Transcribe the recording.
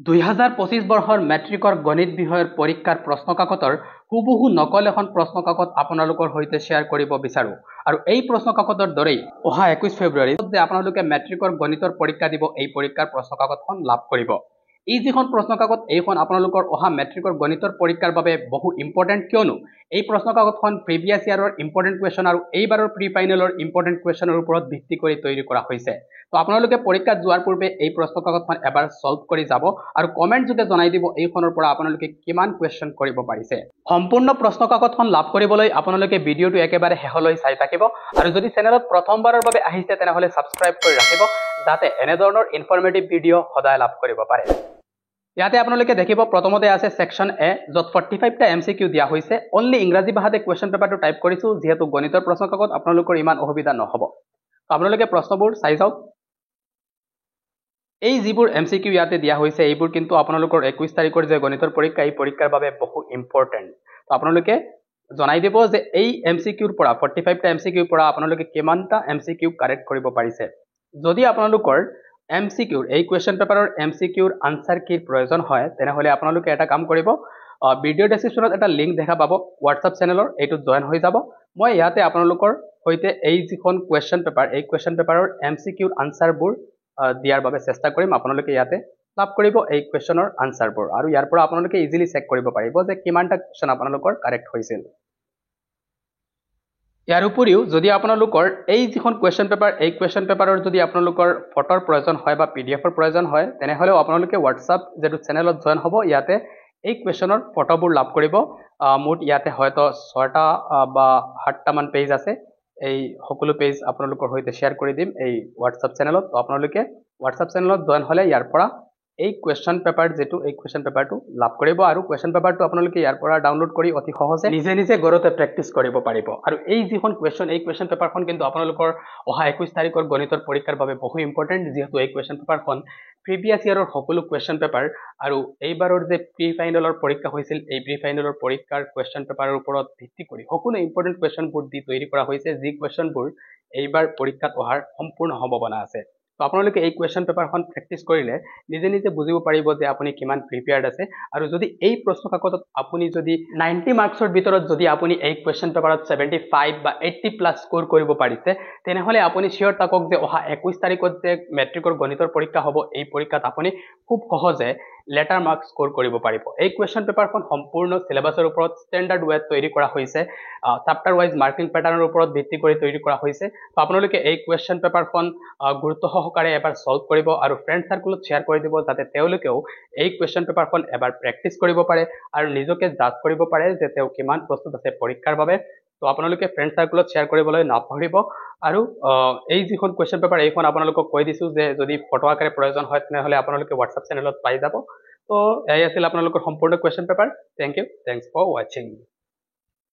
2025 বৰ্ষৰ মেট্ৰিকৰ গণিত বিষয়ৰ পৰীক্ষাৰ প্ৰশ্নকাকতৰ হুবহু নকল এখন প্ৰশ্নকাকত আপোনালোকৰ সৈতে শ্বেয়াৰ কৰিব বিচাৰো আৰু এই প্ৰশ্নকাকতৰ দৰেই অহা 21 ফেব্ৰুৱাৰীত যে আপোনালোকে মেট্ৰিকৰ গণিতৰ পৰীক্ষা দিব এই পৰীক্ষাৰ প্ৰশ্নকাকতখন লাভ কৰিব এই যিখন প্ৰশ্নকাকত এইখন আপোনালোকৰ অহা মেট্ৰিকৰ গণিতৰ পৰীক্ষাৰ বাবে বহু ইম্পৰ্টেন্ট কিয়নো এই প্ৰশ্নকাকতখন প্ৰিভিয়াছ ইয়াৰৰ ইম্পৰ্টেন্ট কুৱেশ্যন আৰু এইবাৰৰ প্ৰি ফাইনেলৰ ইম্পৰ্টেন্ট কুৱেশ্যনৰ ওপৰত ভিত্তি কৰি তৈয়াৰ কৰা হৈছে তো আপোনালোকে পৰীক্ষাত যোৱাৰ পূৰ্বে এই প্ৰশ্নকাকতখন এবাৰ সলভ কৰি যাব আৰু কমেন্ট যোগে জনাই দিব এইখনৰ পৰা আপোনালোকে কিমান কুৱেশ্যন কৰিব পাৰিছে সম্পূৰ্ণ প্ৰশ্নকাকতখন লাভ কৰিবলৈ আপোনালোকে ভিডিঅটো একেবাৰে শেষলৈ চাই থাকিব আৰু যদি চেনেলত প্ৰথমবাৰৰ বাবে আহিছে তেনেহলে সাবস্ক্ৰাইব কৰি ৰাখিব যাতে এনে ধৰণৰ ইনফৰমেটিভ ভিডিঅ সদায় লাভ কৰিব পাৰে ইয়াতে আপোনালোকে দেখিব প্ৰথমতে আছে সেকশন এ যত 45 টা এমসিকিউ দিয়া হৈছে অনলি ইংৰাজী ভাষাতে কোৱেশ্চন পেপাৰটো টাইপ কৰিছো যেহেতু গণিতৰ প্ৰশ্নকাকত আপোনালোকৰ ইমান অসুবিধা নহব আপোনালোকে প্ৰশ্নবোৰ চাই যাওক এই যিবোৰ এমসিকিউ ইয়াতে দিয়া হৈছে এইবোৰ কিন্তু আপোনালোকৰ 21 তাৰিখৰ যে গণিতৰ পৰীক্ষা এই পৰীক্ষাৰ বাবে বহু ইম্পৰ্টেন্ট তো আপোনালোকে জনাই দিব যে এই এমসিকিউৰ পৰা 45 টা এমসিকিউৰ পৰা আপোনালোকে কিমানটা এমসিকিউ কাৰেক্ট কৰিব পাৰিছে যদি আপোনালোকৰ এমসিকিউৰ এই কোৱেশ্চন পেপাৰৰ এমসিকিউৰ আনসাৰ কি প্ৰয়োজন হয় তেনেহলে আপোনালোকে এটা কাম কৰিব ভিডিও ডেসক্ৰিপচনত এটা লিংক দেখা পাব WhatsApp চেনেলৰ এইটো জয়েন হৈ যাব মই ইয়াতে আপোনালোকৰ হৈতে এই যিখন কোৱেশ্চন পেপাৰ এই কোৱেশ্চন পেপাৰৰ এমসিকিউৰ আনসাৰবোৰ দিয়াৰ বাবে চেষ্টা কৰিম আপোনালোকে ইয়াতে লাভ কৰিব এই কোৱেশ্চনৰ আনসাৰবোৰ আৰু ইয়াৰ পৰা আপোনালোকে ইজিলি চেক কৰিব পাৰিব যে কিমানটা কোৱেশ্চন আপোনালোকৰ কাৰেক্ট হৈছিল ইয়াৰ উপৰিও যদি আপোনালোকৰ এই যিখন কোৱেশ্চন পেপাৰ এই কোৱেশ্চন পেপাৰৰ যদি আপোনালোকৰ ফটোৰ প্ৰয়োজন হয় বা পিডিএফৰ প্ৰয়োজন হয় তেনেহলে আপোনালোকে WhatsApp যেটো চেনেলত জয়েন হ'ব ইয়াতে এই কোৱেশ্চনৰ ফটোবোৰ লাভ কৰিব মুঠ ইয়াতে হয়তো 6টা বা 7টা মান পেজ আছে এই সকলো পেজ আপোনালোকৰ হৈতে শেয়াৰ কৰি দিম এই WhatsApp চেনেলত তো আপোনালোকে WhatsApp চেনেলত জয়েন হলে ইয়াৰ পৰা এই কোৱেশ্চন পেপাৰ যেটো এই কোৱেশ্চন পেপাৰটো লাভ কৰিব আৰু কোৱেশ্চন পেপাৰটো আপোনালোকে ইয়াৰ পৰা ডাউনলোড কৰি অতি সহজে নিজে ঘৰতে প্ৰেক্টিস কৰিব পাৰিব আৰু এই যিখন কোৱেশ্চন এই কোৱেশ্চন পেপাৰখন কিন্তু আপোনালোকৰ অহা 21 তাৰিখৰ গণিতৰ পৰীক্ষাৰ বাবে বহু ইম্পৰ্টেন্ট যেহেতু এই কোৱেশ্চন পেপাৰখন প্ৰিভিয়াছ ইয়াৰৰ সকলো কোৱেশ্চন পেপাৰ আৰু এইবাৰৰ যে প্ৰি ফাইনেলৰ পৰীক্ষা হৈছিল এই প্ৰি ফাইনেলৰ পৰীক্ষাৰ কোৱেশ্চন পেপাৰৰ ওপৰত ভিত্তি কৰি সকলো ইম্পৰ্টেন্ট কোৱেশ্চনবোৰ দি তৈয়াৰ কৰা হৈছে যি কোৱেশ্চনবোৰ এইবাৰ পৰীক্ষাত অহাৰ সম্পূৰ্ণ সম্ভাৱনা আছে তো আপোনালোকে এই কোৱেশ্চন পেপাৰখন প্ৰেক্টিস কৰিলে নিজে বুজিব পাৰিব যে আপুনি কিমান প্ৰিপেয়াৰ্ড আছে আৰু যদি এই প্ৰশ্নকাকতত আপুনি যদি 90 মাৰ্কছৰ ভিতৰত যদি আপুনি এই কোৱেশ্চন পেপাৰত 75 বা 80 প্লাস স্কোৰ কৰিব পাৰিছে তেনেহলে আপুনি শিওৰ থাকক যে অহা 21 তাৰিখত যে মেট্ৰিকৰ গণিতৰ পৰীক্ষা হ'ব এই পৰীক্ষাত আপুনি খুব সহজে লেটাৰ মাৰ্ক স্কোৰ কৰিব পাৰিব এই কোৱেশ্চন পেপাৰখন সম্পূৰ্ণ সিলেবাসৰ ওপৰত স্ট্যান্ডাৰ্ড ওয়েত তৈয়াৰ কৰা হৈছে চেপ্টাৰ ওয়াইজ মাৰ্কিং প্যাটাৰ্নৰ ওপৰত ভিত্তি কৰি তৈয়াৰ কৰা হৈছে তো আপোনালোকে এই কোৱেশ্চন পেপাৰখন গুৰুত্ব সহকাৰে এবাৰ সলভ কৰিব আৰু ফ্ৰেন্ড সাৰ্কেলত শেয়াৰ কৰি দিব যাতে তেওঁলোকেও এই কোৱেশ্চন পেপাৰখন এবাৰ প্ৰেক্টিস কৰিব পাৰে আৰু নিজকে জাজ কৰিব পাৰে যে তেওঁ কিমান প্ৰস্তুত আছে পৰীক্ষাৰ বাবে তো আপোনালোকে ফ্ৰেন্ড সাৰ্কেলত শেয়াৰ কৰিবলৈ নাপাহৰিব আৰু এই যিখন কোৱেশ্চন পেপাৰ এইখন আপোনালোকক কৈ দিছো যে যদি ফটো আকাৰে প্ৰয়োজন হয় তেনেহলে আপোনালোকে WhatsApp চেনেলত পাই যাব তো এই আছিল আপোনালোকৰ সম্পূৰ্ণ question paper thank you thanks for watching